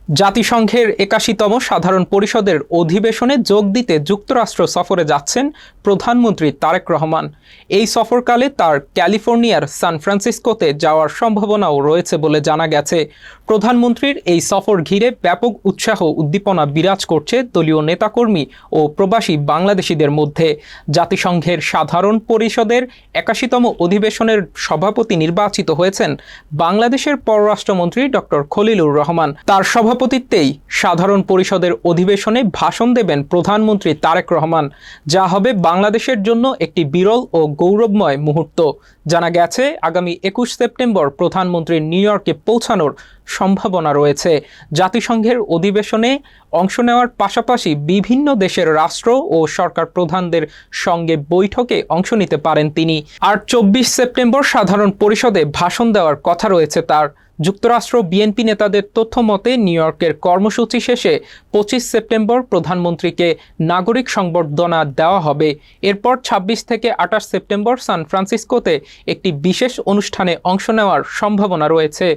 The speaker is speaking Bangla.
জাতিসংঘের ৮১তম সাধারণ পরিষদের অধিবেশনে যোগ দিতে যুক্তরাষ্ট্র সফরে যাচ্ছেন প্রধানমন্ত্রী তারেক রহমান। এই সফরকালে তার ক্যালিফোর্নিয়ার সান ফ্রান্সিসকোতে যাওয়ার সম্ভাবনাও রয়েছে বলে জানা গেছে। প্রধানমন্ত্রীর এই সফর ঘিরে ব্যাপক উৎসাহ উদ্দীপনা বিরাজ করছে দলীয় নেতাকর্মী ও প্রবাসী বাংলাদেশিদের মধ্যে। জাতিসংঘের সাধারণ পরিষদের ৮১তম অধিবেশনের সভাপতি নির্বাচিত হয়েছেন বাংলাদেশের পররাষ্ট্রমন্ত্রী ডক্টর খলিলুর রহমান। তার সভাপতিত্বেই সাধারণ পরিষদের অধিবেশনে ভাষণ দেবেন প্রধানমন্ত্রী তারেক রহমান, যা হবে বাংলাদেশের জন্য একটি বিরল ও গৌরবময় মুহূর্ত। জানা গেছে, আগামী ২১ সেপ্টেম্বর প্রধানমন্ত্রীর নিউ ইয়র্কে পৌঁছানোর সম্ভাবনা রয়েছে। জাতিসংঘের অধিবেশনে অংশ নেওয়ার পাশাপাশি বিভিন্ন দেশের রাষ্ট্র ও সরকার প্রধানদের সঙ্গে বৈঠকে অংশ নিতে পারেন তিনি। আর ২৪ সেপ্টেম্বর সাধারণ পরিষদে ভাষণ দেওয়ার কথা রয়েছে তার। যুক্তরাষ্ট্র বিএনপি নেতাদের তথ্য মতে নিউ ইয়র্কের কর্মসূচি শেষে ২৫ সেপ্টেম্বর প্রধানমন্ত্রীকে নাগরিক সংবর্ধনা দেওয়া হবে। এরপর ২৬ থেকে ২৮ সেপ্টেম্বর সান ফ্রান্সিসকোতে একটি বিশেষ অনুষ্ঠানে অংশ নেওয়ার সম্ভাবনা রয়েছে।